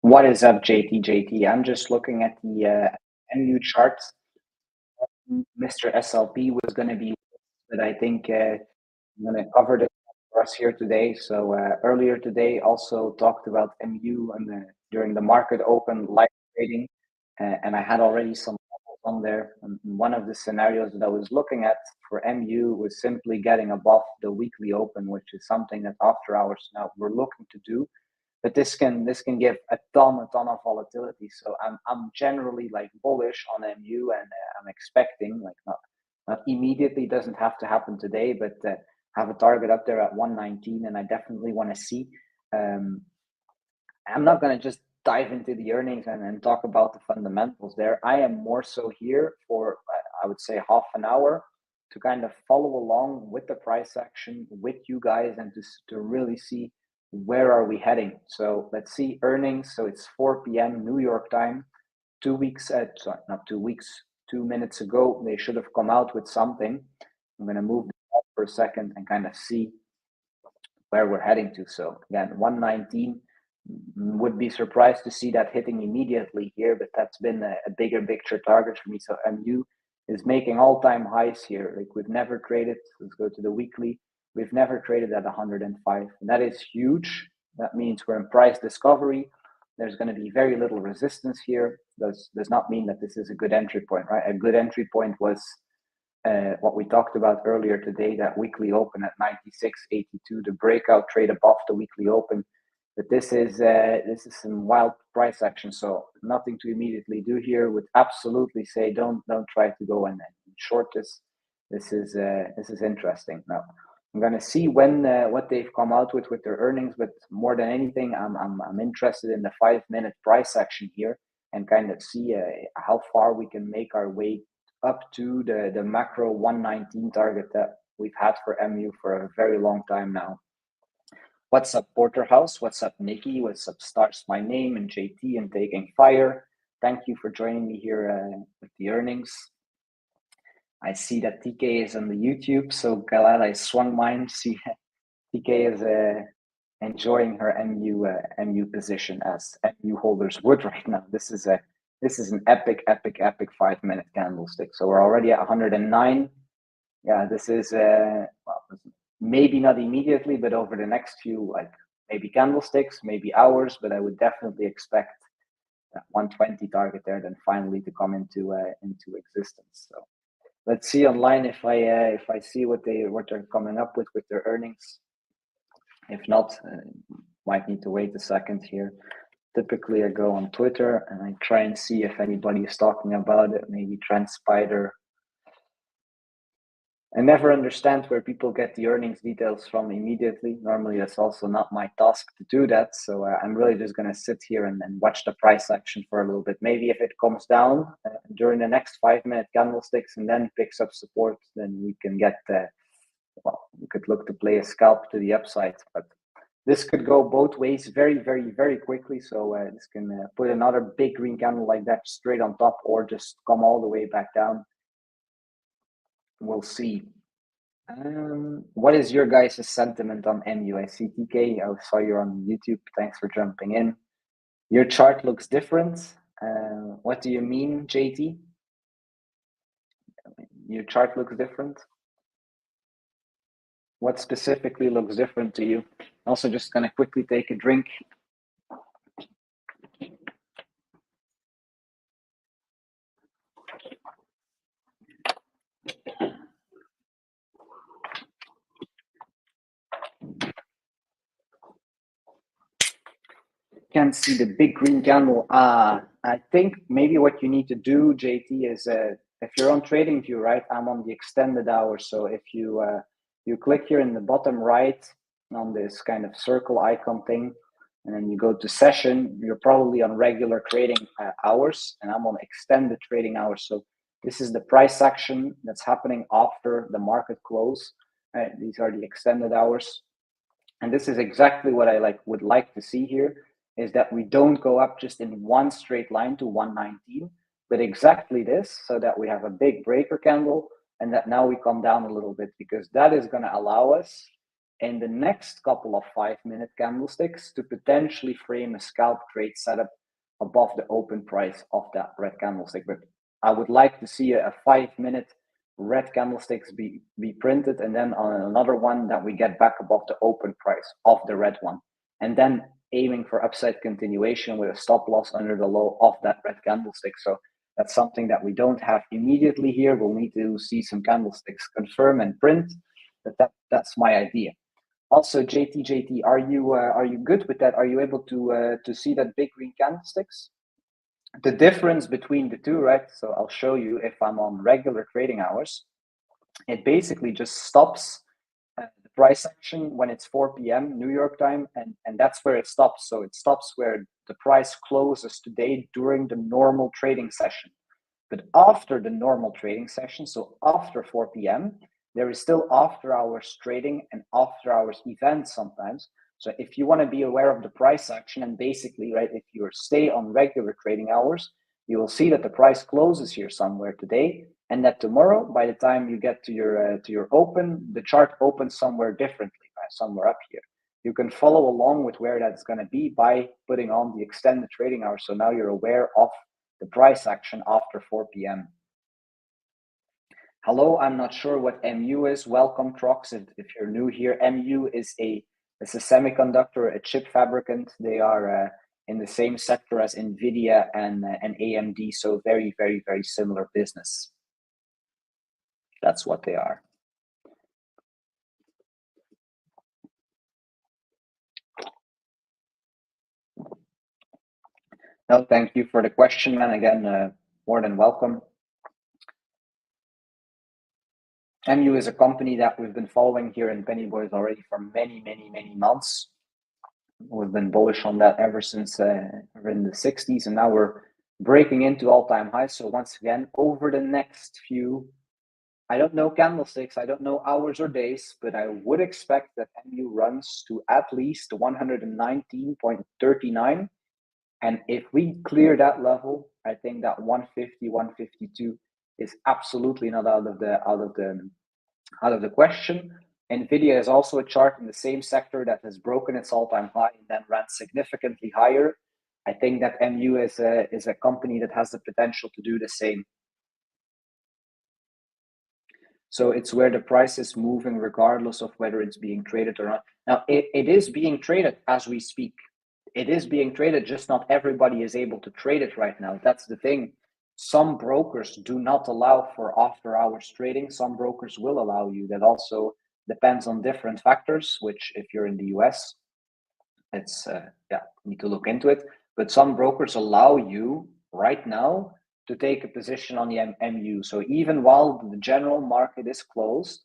What is up, JT? I'm just looking at the MU charts. Mr. SLP was going to be, but I think I'm going to cover this for us here today. So earlier today, also talked about MU and during the market open live trading, and I had already some models on there. And one of the scenarios that I was looking at for MU was simply getting above the weekly open, which is something that after hours now we're looking to do. But this can give a ton of volatility. So I'm generally like bullish on MU, and I'm expecting like not immediately, doesn't have to happen today, but have a target up there at 119, and I definitely want to see. I'm not going to just dive into the earnings and talk about the fundamentals there. I am more so here for, I would say, half an hour to kind of follow along with the price action with you guys and to really see where are we heading. So let's see earnings. So it's 4 p.m. New York time. 2 weeks, sorry, not 2 weeks, 2 minutes ago, they should have come out with something. I'm going to move that for a second and kind of see where we're heading to. So again, 119, would be surprised to see that hitting immediately here, but that's been a bigger picture target for me. So MU is making all-time highs here. Like we've never traded, let's go to the weekly. We've never traded at 105, and that is huge. That means we're in price discovery. There's going to be very little resistance here. Does not mean that this is a good entry point, right? A good entry point was what we talked about earlier today, that weekly open at 96.82, the breakout trade above the weekly open. But this is some wild price action, so nothing to immediately do here. Would absolutely say don't try to go and short this. This is interesting. Now I'm going to see when what they've come out with their earnings, but more than anything, I'm interested in the 5-minute price action here and kind of see how far we can make our way up to the macro 119 target that we've had for MU for a very long time now. What's up, Porterhouse? What's up, Nikki? What's up, Starts My Name and JT and Taking Fire? Thank you for joining me here with the earnings. I see that TK is on the YouTube, so glad I swung mine. See, TK is enjoying her MU position as MU holders would right now. This is an epic 5-minute candlestick. So we're already at 109. Yeah, this is well, maybe not immediately, but over the next few, like maybe candlesticks, maybe hours, but I would definitely expect that 120 target there then finally to come into existence. So let's see online if I see what they're coming up with their earnings. If not, might need to wait a second here. Typically, I go on Twitter and I try and see if anybody is talking about it. Maybe TrendSpider. I never understand where people get the earnings details from immediately. Normally, that's also not my task to do that. So I'm really just going to sit here and watch the price action for a little bit. Maybe if it comes down during the next 5-minute candlesticks and then picks up support, then we can get, well, we could look to play a scalp to the upside. But this could go both ways very, very, very quickly. So this can put another big green candle like that straight on top or just come all the way back down. We'll see. What is your guys' sentiment on MU? I see TK, I saw you on YouTube. Thanks for jumping in. Your chart looks different. What do you mean, JT? Your chart looks different? What specifically looks different to you? Also, just gonna quickly take a drink. can't see the big green candle. I think maybe what you need to do, JT, is if you're on TradingView, right? I'm on the extended hours. So if you click here in the bottom right on this kind of circle icon thing, and then you go to session, you're probably on regular trading hours, and I'm on extended trading hours. So this is the price action that's happening after the market close. These are the extended hours. And this is exactly what I would like to see here, is that we don't go up just in one straight line to 119, but exactly this, so that we have a big breaker candle and that now we come down a little bit, because that is going to allow us in the next couple of 5-minute candlesticks to potentially frame a scalp trade setup above the open price of that red candlestick. But I would like to see a 5-minute red candlesticks be printed, and then on another one that we get back above the open price of the red one, and then aiming for upside continuation with a stop loss under the low of that red candlestick. So that's something that we don't have immediately here. We'll need to see some candlesticks confirm and print, but that's my idea. Also, JT, are you good with that? Are you able to see that big green candlesticks? The difference between the two, right? So I'll show you. If I'm on regular trading hours, it basically just stops the price action when it's 4 p.m. New York time, and that's where it stops. So it stops where the price closes today during the normal trading session. But after the normal trading session, so after 4 p.m., there is still after hours trading and after hours events sometimes. So if you want to be aware of the price action, and basically, right, if you stay on regular trading hours, you will see that the price closes here somewhere today, and that tomorrow, by the time you get to your open, the chart opens somewhere differently, right, somewhere up here. You can follow along with where that's going to be by putting on the extended trading hours. So now you're aware of the price action after 4 p.m. Hello, I'm not sure what MU is. Welcome, Trox. If you're new here, MU is a semiconductor, a chip fabricant. They are in the same sector as NVIDIA and AMD, so very, very, very similar business. That's what they are. No, thank you for the question, and again, more than welcome. MU is a company that we've been following here in Penny Boys already for many, many, many months. We've been bullish on that ever since we're in the 60s, and now we're breaking into all-time highs. So once again, over the next few, I don't know candlesticks, I don't know hours or days, but I would expect that MU runs to at least 119.39. And if we clear that level, I think that 150, 152 is absolutely not out of the question. NVIDIA is also a chart in the same sector that has broken its all-time high and then ran significantly higher. I think that MU is a company that has the potential to do the same. So it's where the price is moving regardless of whether it's being traded or not. Now, it is being traded as we speak. It is being traded, just not everybody is able to trade it right now. That's the thing. Some brokers do not allow for after hours trading. Some brokers will allow you. That also depends on different factors, which if you're in the US, it's you need to look into it. But some brokers allow you right now to take a position on the MU. So even while the general market is closed,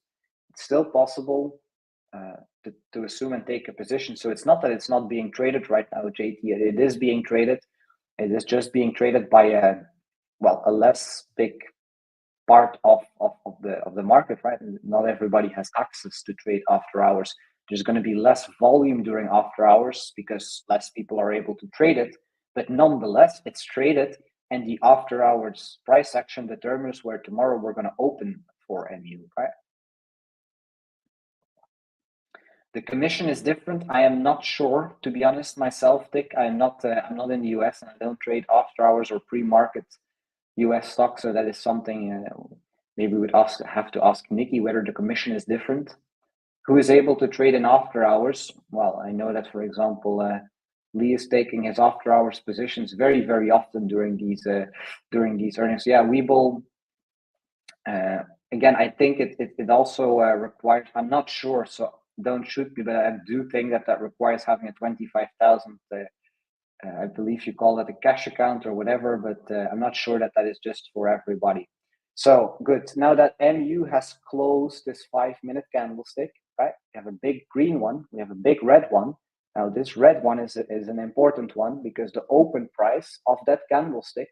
it's still possible to assume and take a position. So it's not that it's not being traded right now, JT. It is being traded. It is just being traded by a less big part of the market, right? Not everybody has access to trade after hours. There's going to be less volume during after hours because less people are able to trade it. But nonetheless, it's traded, and the after hours price action determines where tomorrow we're going to open for MU, right? The commission is different. I am not sure, to be honest, myself, Dick. I'm not in the US, and I don't trade after hours or pre-market US stocks. So that is something maybe we'd have to ask Nikki whether the commission is different. Who is able to trade in after hours? Well, I know that, for example, Lee is taking his after hours positions very, very often during these earnings. Yeah, Webull. Again, I think it also requires. I'm not sure, so don't shoot me, but I do think that requires having a 25,000 I believe you call it a cash account or whatever, but I'm not sure that that is just for everybody. So good. Now that MU has closed this 5-minute candlestick, right? We have a big green one. We have a big red one. Now this red one is an important one because the open price of that candlestick,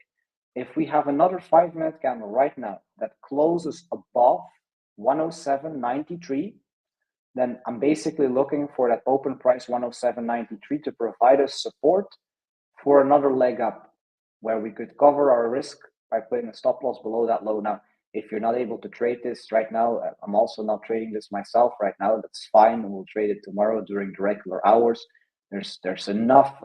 if we have another 5-minute candle right now that closes above 107.93, then I'm basically looking for that open price 107.93 to provide us support for another leg up where we could cover our risk by putting a stop loss below that low. Now, if you're not able to trade this right now, I'm also not trading this myself right now. That's fine. We'll trade it tomorrow during the regular hours. There's enough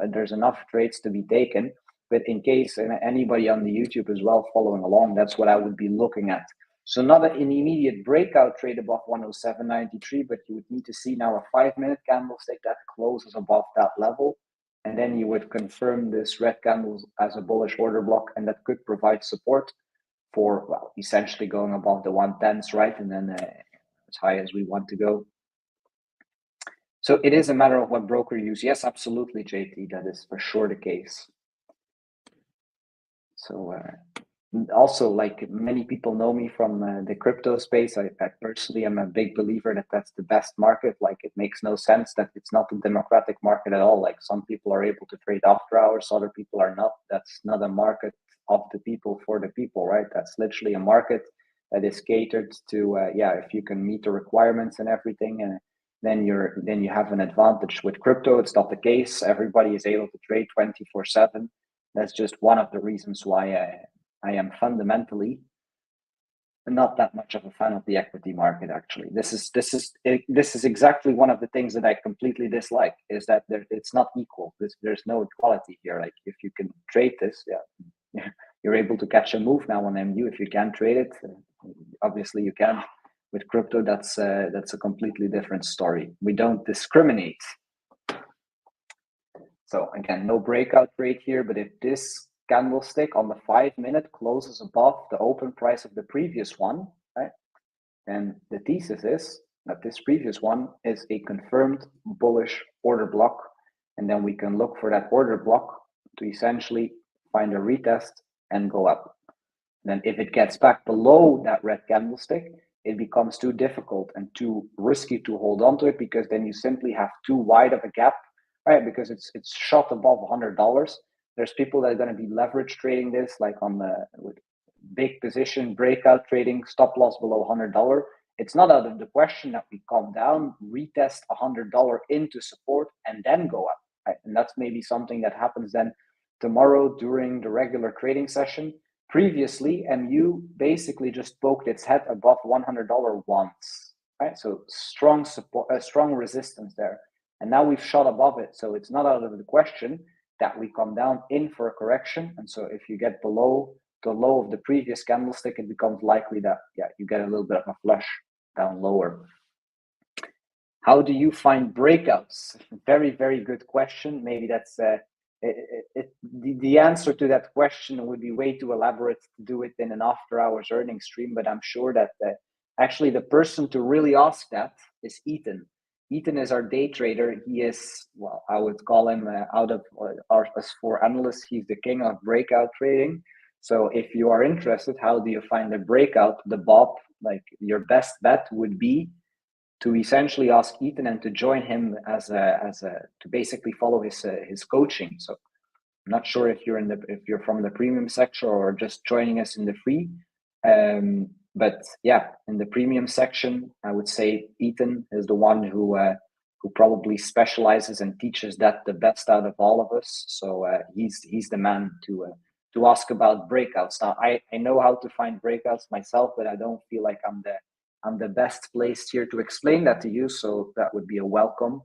trades to be taken. But in case anybody on the YouTube as well following along, that's what I would be looking at. So not an immediate breakout trade above 107.93, but you would need to see now a 5-minute candlestick that closes above that level. And then you would confirm this red candle as a bullish order block, and that could provide support for, well, essentially going above the 110s, right? And then as high as we want to go. So it is a matter of what broker you use. Yes, absolutely, JT, that is for sure the case. So also, like many people know me from the crypto space, I personally am a big believer that that's the best market. Like it makes no sense that it's not a democratic market at all. Like some people are able to trade after hours, other people are not. That's not a market of the people for the people, right? That's literally a market that is catered to, if you can meet the requirements and everything, and then you have an advantage. With crypto, it's not the case. Everybody is able to trade 24/7. That's just one of the reasons why I am fundamentally not that much of a fan of the equity market. Actually, this is exactly one of the things that I completely dislike, is that it's not equal. There's no equality here. Like if you can trade this, you're able to catch a move now on MU. If you can trade it, obviously you can. With crypto, that's a completely different story. We don't discriminate. So again, no breakout trade here, but if this candlestick on the 5-minute closes above the open price of the previous one, right? And the thesis is that this previous one is a confirmed bullish order block. And then we can look for that order block to essentially find a retest and go up. Then if it gets back below that red candlestick, it becomes too difficult and too risky to hold on to it, because then you simply have too wide of a gap, right? Because it's shot above $100. There's people that are going to be leverage trading this, like on the with big position breakout trading, stop loss below $100. It's not out of the question that we come down, retest $100 into support, and then go up, right? And that's maybe something that happens then tomorrow during the regular trading session. Previously, MU basically just poked its head above $100 once, right? So strong support, strong resistance there. And now we've shot above it. So it's not out of the question that we come down in for a correction. And so if you get below the low of the previous candlestick, it becomes likely that, you get a little bit of a flush down lower. How do you find breakouts? Very, very good question. Maybe that's the answer to that question would be way too elaborate to do it in an after hours earnings stream, but I'm sure that actually the person to really ask that is Ethan. Ethan is our day trader. He is, well, I would call him out of our S4 analysts, he's the king of breakout trading. So if you are interested, how do you find a breakout? The Bob, like your best bet would be to essentially ask Ethan and to join him to basically follow his coaching. So I'm not sure if you're from the premium section or just joining us in the free. But yeah, in the premium section, I would say Ethan is the one who probably specializes and teaches that the best out of all of us. So he's the man to ask about breakouts. Now I know how to find breakouts myself, but I don't feel like I'm the best placed here to explain that to you. So that would be a welcome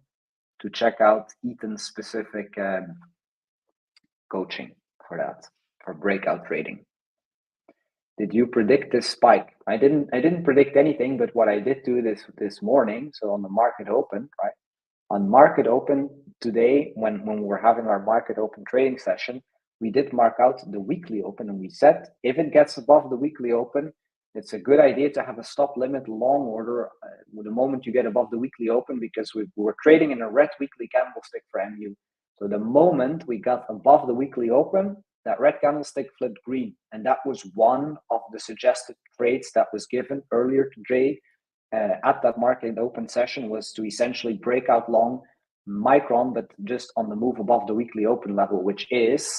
to check out Ethan's specific coaching for breakout trading. Did you predict this spike? I didn't predict anything, but what I did do this morning, so on the market open, right? On market open today, when we were having our market open trading session, we did mark out the weekly open, and we said if it gets above the weekly open, it's a good idea to have a stop limit long order the moment you get above the weekly open, because we were trading in a red weekly candlestick for MU. So the moment we got above the weekly open, that red candlestick flipped green. And that was one of the suggested trades that was given earlier today at that market open session, was to essentially break out long Micron, but just on the move above the weekly open level, which is,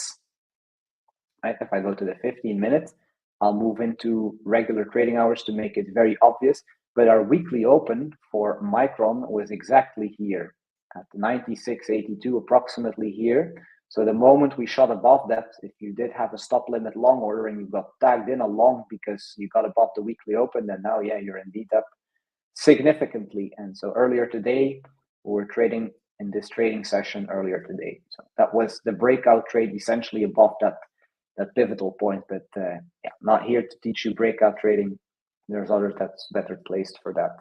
right, if I go to the 15 minutes, I'll move into regular trading hours to make it very obvious. But our weekly open for Micron was exactly here at 96.82, approximately here. So the moment we shot above that, if you did have a stop limit long order and you got tagged in a long because you got above the weekly open, then now, yeah, you're indeed up significantly. And so earlier today, we were trading in this trading session earlier today. So that was the breakout trade, essentially above that pivotal point. But yeah, not here to teach you breakout trading. There's others that's better placed for that.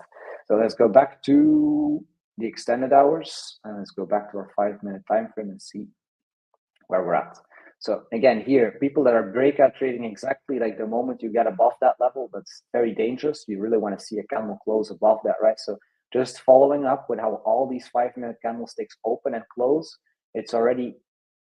So let's go back to the extended hours and let's go back to our 5-minute time frame and see where we're at. So again, here, people that are breakout trading exactly like the moment you get above that level, that's very dangerous. You really want to see a candle close above that, right? So just following up with how all these 5-minute candlesticks open and close, it's already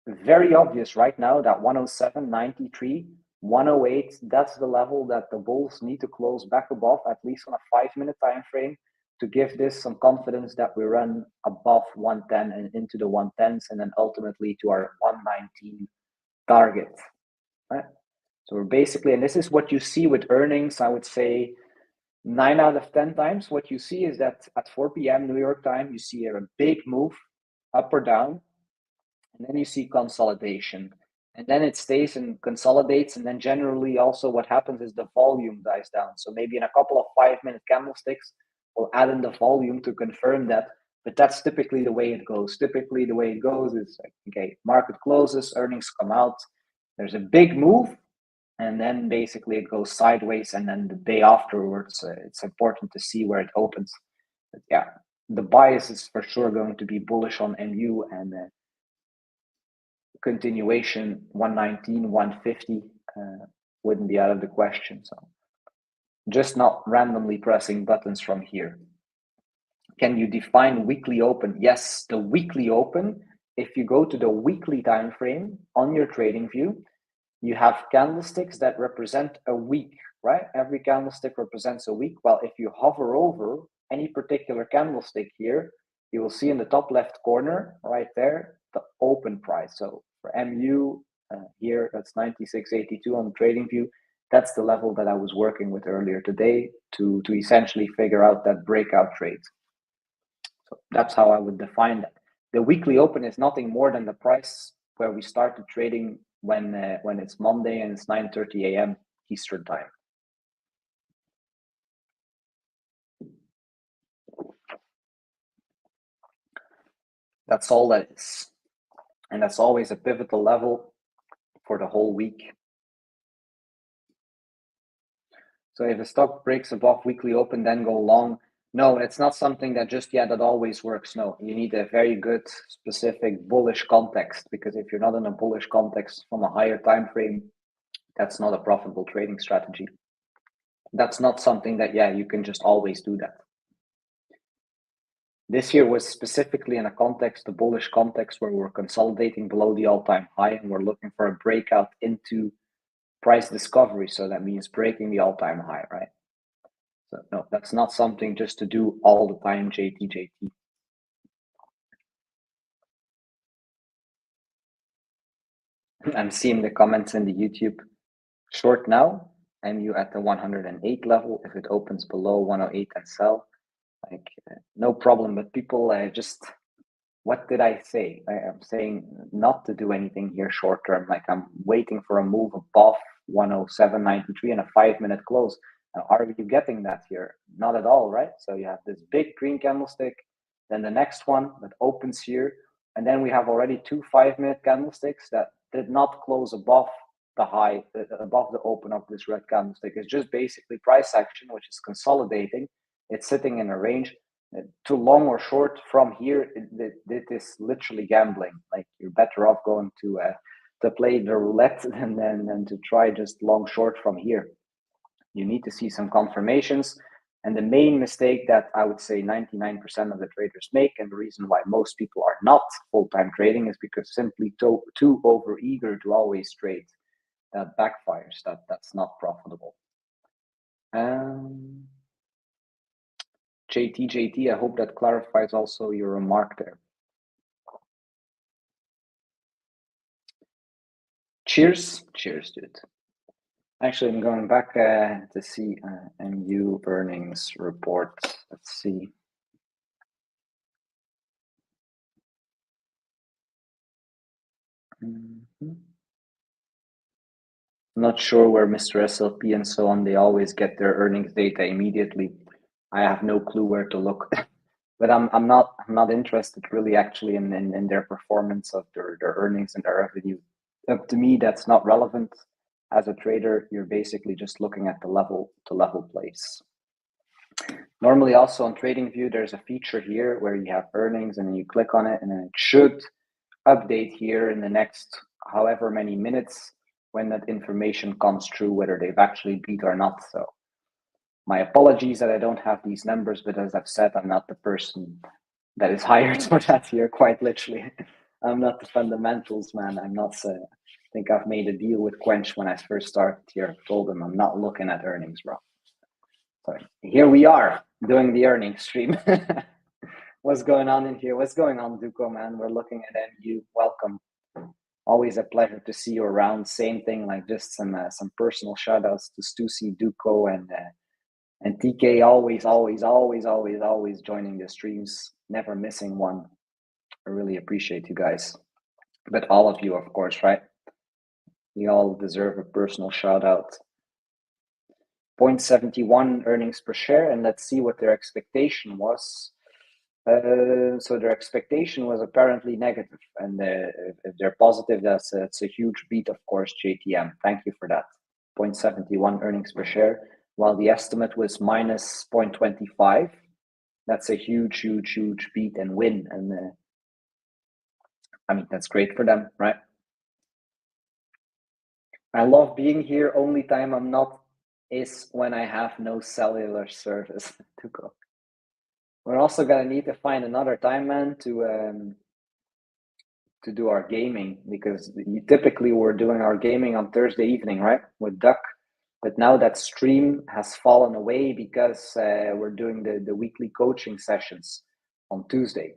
very obvious right now that 107.93, 108, that's the level that the bulls need to close back above, at least on a 5-minute time frame, to give this some confidence that we run above 110 and into the 110s, and then ultimately to our 119 target, right? So we're basically, and this is what you see with earnings, I would say 9 out of 10 times, what you see is that at 4 p.m. New York time, you see a big move up or down, and then you see consolidation. And then it stays and consolidates, and then generally also what happens is the volume dies down. So maybe in a couple of 5-minute candlesticks, we'll add in the volume to confirm that, but that's typically the way it goes. Typically the way it goes is, okay, market closes, earnings come out, there's a big move, and then basically it goes sideways, and then the day afterwards, it's important to see where it opens. But yeah, the bias is for sure going to be bullish on MU, and continuation 119, 150 wouldn't be out of the question. So just not randomly pressing buttons from here. Can you define weekly open? Yes, the weekly open, if you go to the weekly time frame on your trading view, you have candlesticks that represent a week, right? Every candlestick represents a week. Well, if you hover over any particular candlestick here, you will see in the top left corner right there the open price. So for MU here, that's 96.82 on the trading view. That's the level that I was working with earlier today to essentially figure out that breakout trade. So that's how I would define that. The weekly open is nothing more than the price where we started trading when it's Monday and it's 9:30 a.m. Eastern time. That's all that is. And that's always a pivotal level for the whole week. So if a stock breaks above weekly open, then go long. No, it's not something that just, yeah, that always works. No, you need a very good specific bullish context, because if you're not in a bullish context from a higher time frame, that's not a profitable trading strategy. That's not something that, yeah, you can just always do that. This year was specifically in a context, a bullish context, where we're consolidating below the all-time high and we're looking for a breakout into price discovery. So that means breaking the all-time high, right? So no, that's not something just to do all the time, JT. I'm seeing the comments in the YouTube. Short now, MU at the 108 level. If it opens below 108, and sell. Like no problem. But people just, what did I say? I'm saying not to do anything here short term. Like I'm waiting for a move above 107.93 and a 5-minute close. Now, are you getting that here? Not at all, right? So you have this big green candlestick, then the next one that opens here, and then we have already 2 5-minute candlesticks that did not close above the high, above the open of this red candlestick. It's just basically price action, which is consolidating. It's sitting in a range. Too long or short from here, it is literally gambling. Like you're better off going to play the roulette than to try just long short from here. You need to see some confirmations. And the main mistake that I would say 99% of the traders make, and the reason why most people are not full-time trading, is because simply too over-eager to always trade. That backfires. That's not profitable. JT, I hope that clarifies also your remark there. Cheers, dude. Actually, I'm going back to see MU earnings report. Let's see. Not sure where Mr. SLP and so on, they always get their earnings data immediately. I have no clue where to look. But I'm not interested really actually in their performance of their earnings and their revenue. To me, that's not relevant. As a trader, you're basically just looking at the level to level place. Normally also on TradingView, there's a feature here where you have earnings and then you click on it and then it should update here in the next however many minutes when that information comes through, whether they've actually beat or not. So my apologies that I don't have these numbers, but as I've said, I'm not the person that is hired for that here, quite literally. I'm not the fundamentals man. I'm not, I think I've made a deal with Quench when I first started here. I told them I'm not looking at earnings, bro. So here we are doing the earnings stream. What's going on in here? What's going on, Duco, man? We're looking at MU. Welcome. Always a pleasure to see you around. Same thing, like just some personal shout outs to Stussy, Duco, and TK. Always joining the streams. Never missing one. I really appreciate you guys. But all of you, of course, right? We all deserve a personal shout out. 0.71 earnings per share, and let's see what their expectation was. So their expectation was apparently negative, and if they're positive, that's a huge beat, of course. JTM, thank you for that. 0.71 earnings per share, while the estimate was minus 0.25. That's a huge beat and win, and I mean that's great for them, right? I love being here. Only time I'm not is when I have no cellular service to go. We're also gonna need to find another time, man, to do our gaming, because typically we're doing our gaming on Thursday evening, right, with Duck. But now that stream has fallen away because we're doing the weekly coaching sessions on Tuesday.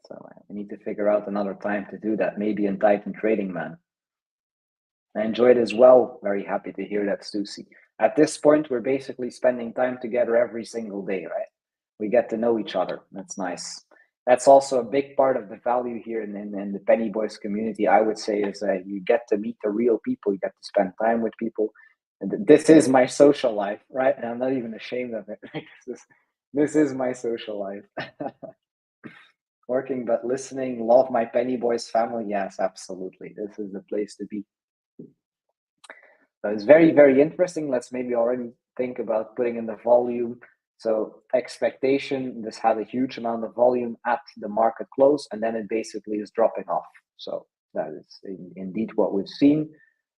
So I need to figure out another time to do that, maybe in Titan Trading, man. I enjoyed it as well. Very happy to hear that, Stussy. At this point, we're basically spending time together every single day, right? We get to know each other. That's nice. That's also a big part of the value here in the Penny Boys community, I would say, is you get to meet the real people. You get to spend time with people. And this is my social life, right? And I'm not even ashamed of it. This is my social life. Working but listening. Love my Penny Boys family. Yes, absolutely. This is the place to be. So it's very, very interesting. Let's maybe already think about putting in the volume. So expectation, this had a huge amount of volume at the market close, and then it basically is dropping off. So that is indeed what we've seen.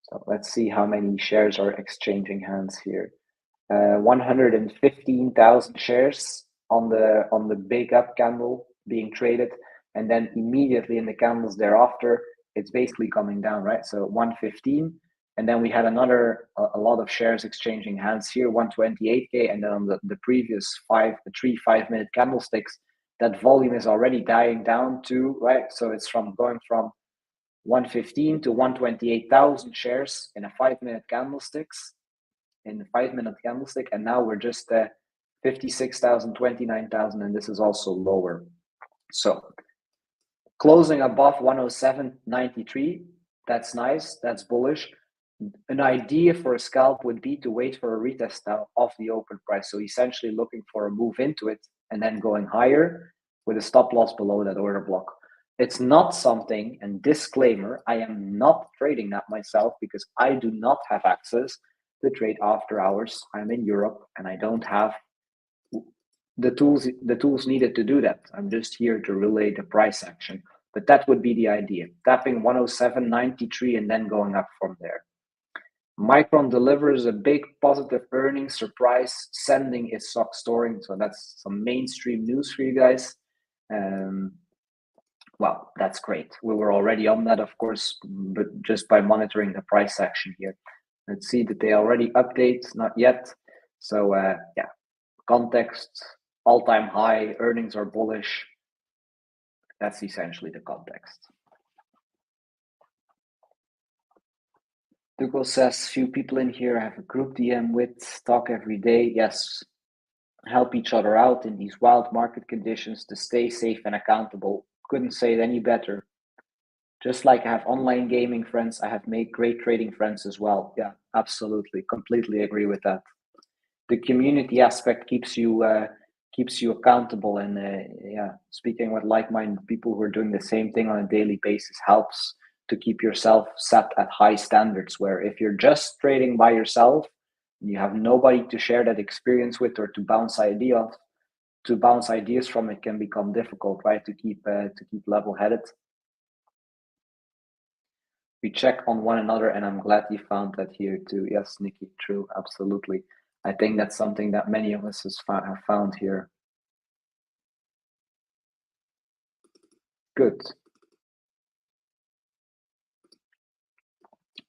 So let's see how many shares are exchanging hands here. 115,000 shares on the big up candle being traded, and then immediately in the candles thereafter, it's basically coming down, right? So 115. And then we had a lot of shares exchanging hands here, 128K. And then on the previous 3 5-minute candlesticks, that volume is already dying down to, right? So it's going from 115 to 128,000 shares in a 5-minute candlesticks, in the 5-minute candlestick. And now we're just 56,000, 29,000, and this is also lower. So closing above 107.93, that's nice, that's bullish. An idea for a scalp would be to wait for a retest of the open price. So essentially looking for a move into it and then going higher with a stop loss below that order block. It's not something, and disclaimer, I am not trading that myself because I do not have access to trade after hours. I'm in Europe and I don't have the tools needed to do that. I'm just here to relay the price action. But that would be the idea. Tapping 107.93 and then going up from there. Micron delivers a big positive earnings surprise, sending its stock storing. So that's some mainstream news for you guys. Well, that's great. We were already on that, of course, but just by monitoring the price action here. Let's see, did they already update? Not yet. So yeah, context, all-time high, earnings are bullish. That's essentially the context. Dougal says, few people in here have a group DM with, talk every day. Yes, help each other out in these wild market conditions to stay safe and accountable. Couldn't say it any better. Just like I have online gaming friends, I have made great trading friends as well. Yeah, absolutely. Completely agree with that. The community aspect keeps you accountable, and yeah, speaking with like-minded people who are doing the same thing on a daily basis helps to keep yourself set at high standards, where if you're just trading by yourself and you have nobody to share that experience with or to bounce ideas from, it can become difficult, right? To keep level-headed. We check on one another, and I'm glad you found that here too. Yes, Nikki, true, absolutely. I think that's something that many of us have found here. Good.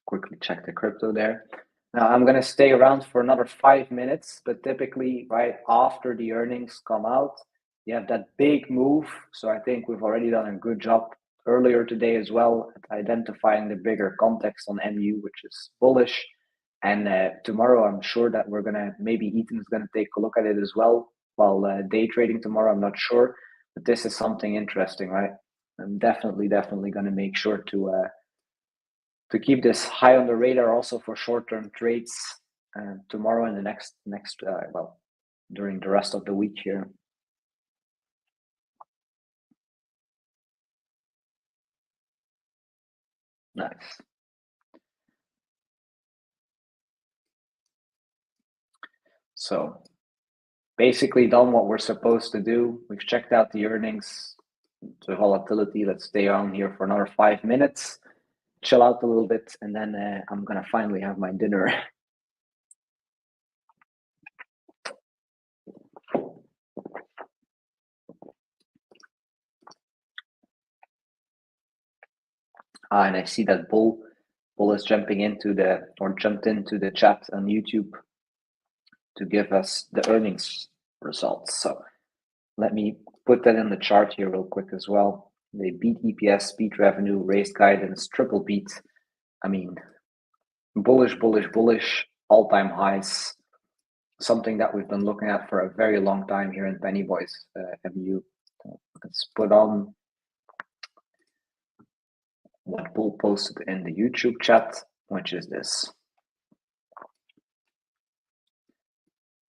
Quickly check the crypto there. Now I'm going to stay around for another 5 minutes, but typically right after the earnings come out, you have that big move. So I think we've already done a good job earlier today as well at identifying the bigger context on MU, which is bullish. And tomorrow, I'm sure that we're going to, maybe Ethan's going to take a look at it as well while day trading tomorrow. I'm not sure, but this is something interesting, right? I'm definitely going to make sure to keep this high on the radar also for short-term trades tomorrow and the next well, during the rest of the week here. Nice. So basically done what we're supposed to do. We've checked out the earnings, the volatility. Let's stay on here for another 5 minutes, chill out a little bit, and then I'm gonna finally have my dinner. And I see that Bull is jumped into the chat on YouTube to give us the earnings results. So let me put that in the chart here real quick as well. They beat EPS, beat revenue, raised guidance, triple beat. I mean, bullish, all-time highs. Something that we've been looking at for a very long time here in Penny Boys MU. Let's put on what Bull posted in the YouTube chat, which is this.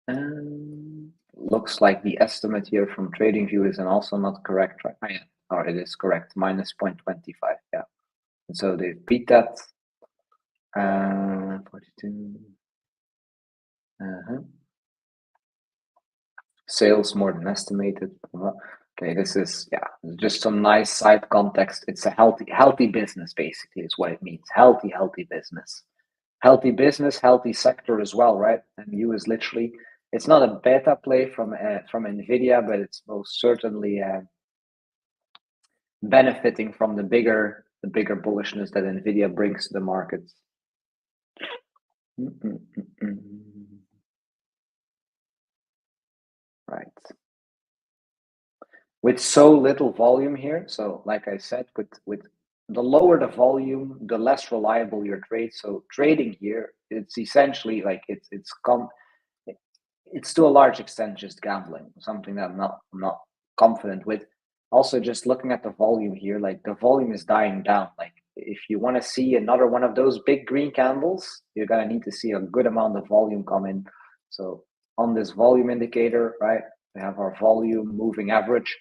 And looks like the estimate here from TradingView is also not correct, right? Or it is correct, minus 0.25, yeah. And so they beat that. 42. Sales more than estimated. Okay, this is just some nice side context. It's a healthy business, basically, is what it means. Healthy business. Healthy business, healthy sector as well, right? MU is literally, it's not a beta play from NVIDIA, but it's most certainly benefiting from the bigger bullishness that NVIDIA brings to the markets. Right. With so little volume here, so like I said, with the lower the volume, the less reliable your trade. So trading here, it's essentially like it's to a large extent just gambling, something that I'm not confident with. Also, just looking at the volume here, like the volume is dying down. Like if you want to see another one of those big green candles, you're gonna need to see a good amount of volume come in. So on this volume indicator, right, we have our volume moving average.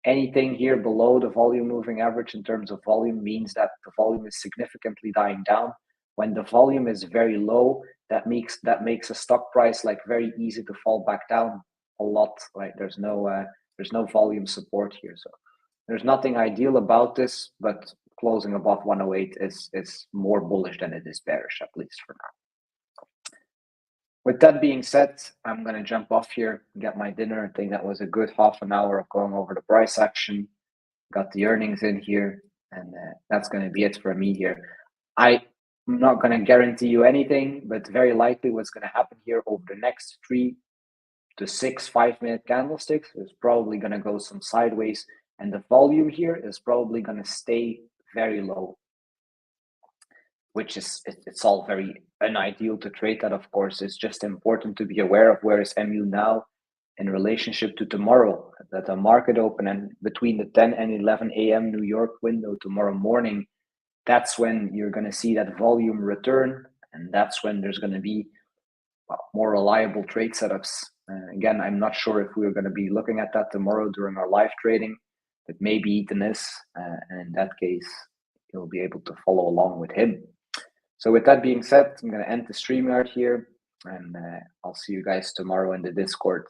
Anything here below the volume moving average in terms of volume means that the volume is significantly dying down. When the volume is very low, that makes a stock price like very easy to fall back down a lot, right? There's no volume support here, so there's nothing ideal about this, but closing above 108 is more bullish than it is bearish, at least for now. With that being said, I'm gonna jump off here and get my dinner. I think that was a good half an hour of going over the price action. Got the earnings in here, and that's gonna be it for me here. I'm not gonna guarantee you anything, but very likely what's gonna happen here over the next 3 to 6 5-minute candlesticks is probably gonna go some sideways, and the volume here is probably gonna stay very low, which is it's all very unideal to trade that. Of course, it's just important to be aware of where is MU now in relationship to tomorrow. That the market open and between the 10 and 11 a.m. New York window tomorrow morning, that's when you're going to see that volume return, and that's when there's going to be more reliable trade setups. Again, I'm not sure if we're going to be looking at that tomorrow during our live trading, but maybe Ethan is, and in that case, you'll be able to follow along with him. So with that being said, I'm going to end the StreamYard here, and I'll see you guys tomorrow in the Discord.